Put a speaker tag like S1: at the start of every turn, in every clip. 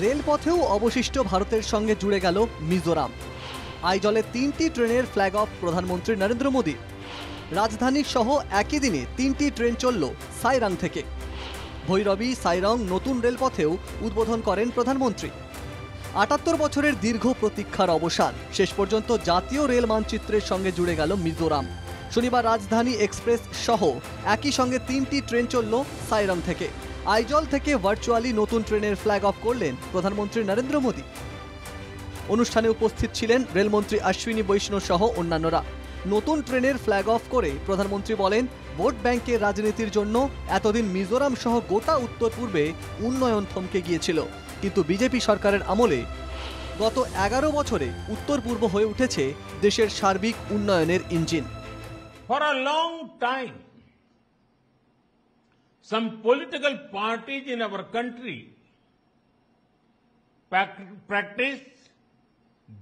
S1: রেলপথেও অবশিষ্ট ভারতের সঙ্গে জুড়ে গেল মিজোরাম। আইজলে 3টি ট্রেনের ফ্ল্যাগ অফ প্রধানমন্ত্রী নরেন্দ্র মোদী। রাজধানী সহ একই দিনে 3টি ট্রেন চলল সাইরাং থেকে। ভৈরবী সাইরং নতুন রেলপথেও উদ্বোধন করেন প্রধানমন্ত্রী। ৭৮ বছরের দীর্ঘ প্রতীক্ষার অবসান, শেষ পর্যন্ত জাতীয় রেল মানচিত্রের সঙ্গে জুড়ে গেল মিজোরাম। শনিবার রাজধানী এক্সপ্রেস সহ একই সঙ্গে 3টি ট্রেন চলল সাইরং থেকে। আইজল থেকে ভার্চুয়ালি নতুন ট্রেনের ফ্ল্যাগ অফ করলেন প্রধানমন্ত্রী নরেন্দ্র মোদী। অনুষ্ঠানে উপস্থিত ছিলেন রেলমন্ত্রী অশ্বিনী বৈষ্ণব সহ অন্যান্যরা। নতুন ট্রেনের ফ্ল্যাগ অফ করে প্রধানমন্ত্রী বলেন, ভোট ব্যাংকের রাজনীতির জন্য এতদিন মিজোরাম সহ গোটা উত্তর পূর্বে উন্নয়ন থমকে গিয়েছিল, কিন্তু বিজেপি সরকারের আমলে গত 11 বছরে উত্তর পূর্ব হয়ে উঠেছে দেশের সার্বিক উন্নয়নের engine.
S2: For a long time, some political parties in our country practiced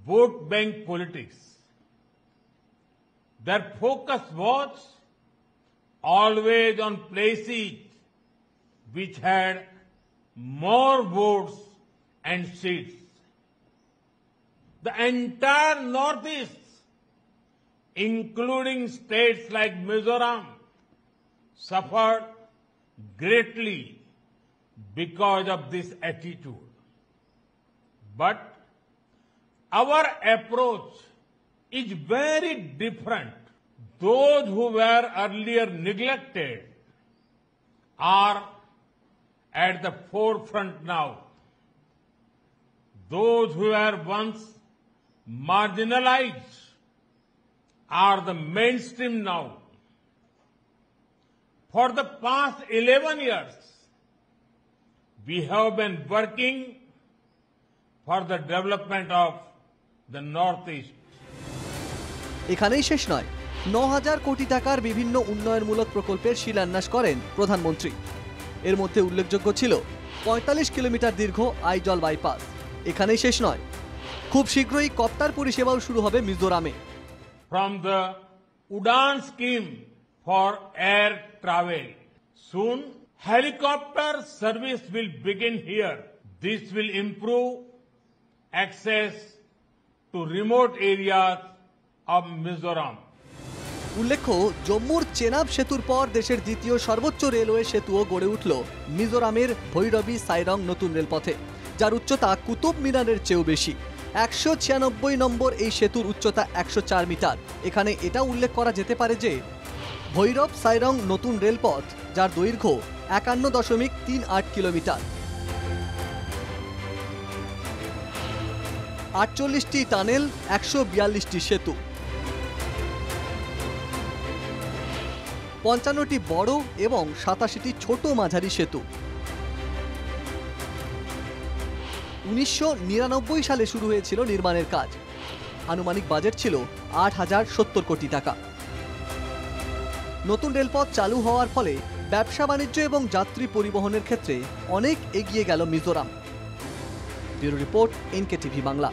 S2: vote bank politics. Their focus was always on places which had more votes and seats. The entire Northeast, including states like Mizoram, suffered greatly because of this attitude. But our approach is very different. Those who were earlier neglected are at the forefront now. Those who were once marginalized are the mainstream now. For the past 11 years, we have been working for the development of the Northeast.
S1: এখানেই শেষ নয়, ৯,০০০ কোটি টাকার বিভিন্ন উন্নয়নমূলক প্রকল্পের শিলান্যাস করেন প্রধানমন্ত্রী। এর মধ্যে উল্লেখযোগ্য ছিল ৪৫ কিলোমিটার দীর্ঘ আইজল বাইপাস। এখানেই শেষ নয়, খুব শীঘ্রই কপ্টার পরিষেবাও শুরু হবে মিজোরামে।
S2: From the Udan scheme for air travel, soon helicopter service will begin here. This will improve access to remote areas of Mizoram.
S1: উল্লেখ্য, জম্মুর চেনাব সেতুর পর দেশের দ্বিতীয় সর্বোচ্চ রেলওয়ে সেতুও গড়ে উঠল মিজোরামের ভৈরবী সাইরং নতুন রেলপথে, যার উচ্চতা কুতুব মিনারের চেয়েও বেশি। ১৯৬ নম্বর এই সেতুর উচ্চতা ১০৪ মিটার। এখানে এটা উল্লেখ করা যেতে পারে যে ভৈরব সাইরং নতুন রেলপথ, যার দৈর্ঘ্য ৫১.৩৮ কিলোমিটার, ৪৮টি টানেল, ১৪২টি সেতু, ৫৫টি বড় এবং ৮৭টি ছোট মাঝারি সেতু। ১৯৯৯ সালে শুরু হয়েছিল নির্মাণের কাজ। আনুমানিক বাজেট ছিল ৮,০৭০ কোটি টাকা। নতুন রেলপথ চালু হওয়ার ফলে ব্যবসা বাণিজ্য এবং যাত্রী পরিবহনের ক্ষেত্রে অনেক এগিয়ে গেল Mizoram. Bureau report, NKTV Bangla.